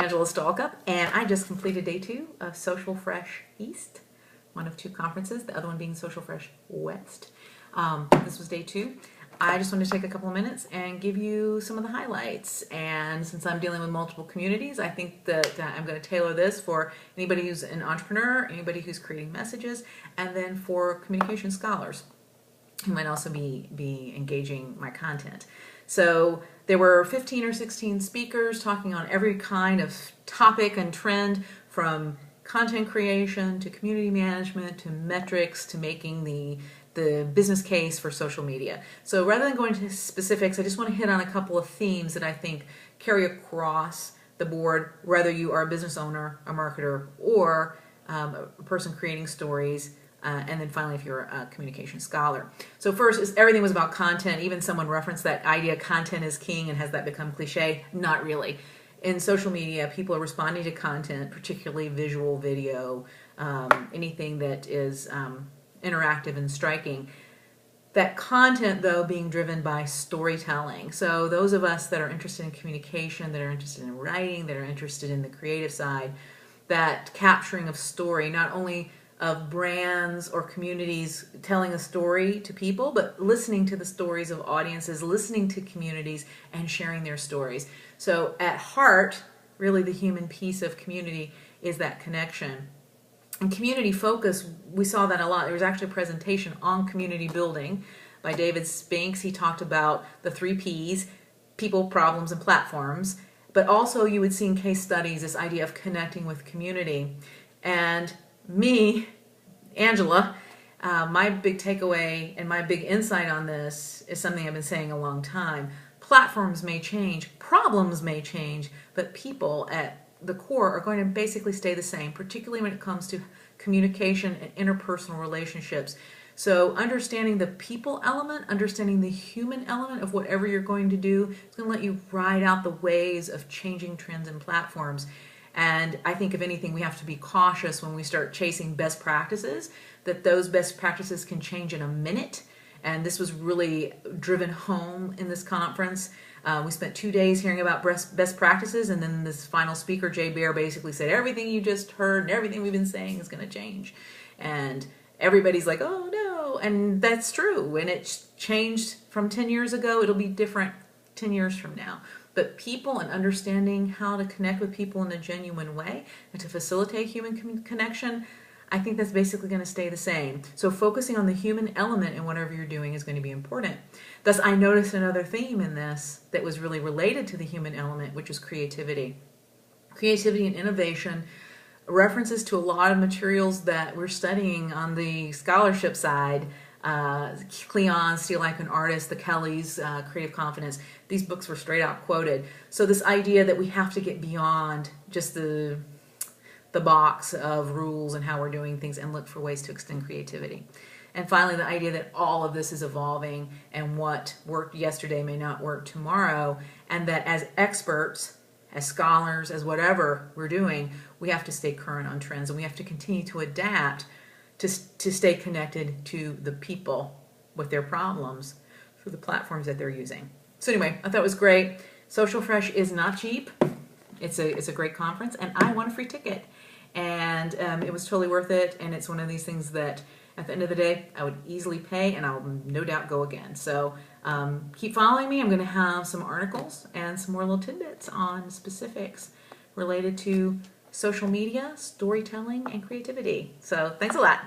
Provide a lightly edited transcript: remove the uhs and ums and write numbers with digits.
Angela Stalkup, and I just completed day 2 of Social Fresh East, one of 2 conferences, the other one being Social Fresh West. This was day 2. I just wanted to take a couple of minutes and give you some of the highlights. And since I'm dealing with multiple communities, I think that I'm going to tailor this for anybody who's an entrepreneur, anybody who's creating messages, and then for communication scholars who might also be engaging my content. So there were 15 or 16 speakers talking on every kind of topic and trend, from content creation to community management to metrics to making the business case for social media. So rather than going into specifics, I just want to hit on a couple of themes that I think carry across the board, whether you are a business owner, a marketer, or a person creating stories, and then finally if you're a communication scholar. So first, everything was about content. Even someone referenced that idea, content is king, and has that become cliche? Not really. In social media, people are responding to content, particularly visual, video, anything that is interactive and striking. That content, though, being driven by storytelling. So those of us that are interested in communication, that are interested in writing, that are interested in the creative side, that capturing of story, not only of brands or communities telling a story to people, but listening to the stories of audiences, listening to communities, and sharing their stories. So at heart, really the human piece of community is that connection. And community focus, we saw that a lot. There was actually a presentation on community building by David Spinks. He talked about the 3 Ps, people, problems, and platforms. But also you would see in case studies this idea of connecting with community. And me, Angela, my big takeaway and my big insight on this is something I've been saying a long time. Platforms may change, problems may change, but people at the core are going to basically stay the same, particularly when it comes to communication and interpersonal relationships. So understanding the people element, understanding the human element of whatever you're going to do, is going to let you ride out the waves of changing trends and platforms. And I think, if anything, we have to be cautious when we start chasing best practices, that those best practices can change in a minute. And this was really driven home in this conference. We spent 2 days hearing about best practices, and then this final speaker, Jay Baer, basically said everything you just heard and everything we've been saying is going to change. And everybody's like, oh no, and that's true. When it's changed from 10 years ago, it'll be different 10 years from now. But people, and understanding how to connect with people in a genuine way and to facilitate human connection, I think that's basically going to stay the same. So focusing on the human element in whatever you're doing is going to be important. Thus, I noticed another theme in this that was really related to the human element, which is creativity. Creativity and innovation, references to a lot of materials that we're studying on the scholarship side. Cleon, Steal Like an Artist, the Kellys, Creative Confidence. These books were straight out quoted. So this idea that we have to get beyond just the box of rules and how we're doing things and look for ways to extend creativity. And finally, the idea that all of this is evolving, and what worked yesterday may not work tomorrow, and that as experts, as scholars, as whatever we're doing, we have to stay current on trends, and we have to continue to adapt to stay connected to the people with their problems through the platforms that they're using. So anyway, I thought it was great. Social Fresh is not cheap. It's a great conference, and I won a free ticket. And it was totally worth it, and it's one of these things that at the end of the day I would easily pay, and I'll no doubt go again. So keep following me. I'm going to have some articles and some more little tidbits on specifics related to social media, storytelling, and creativity. So thanks a lot.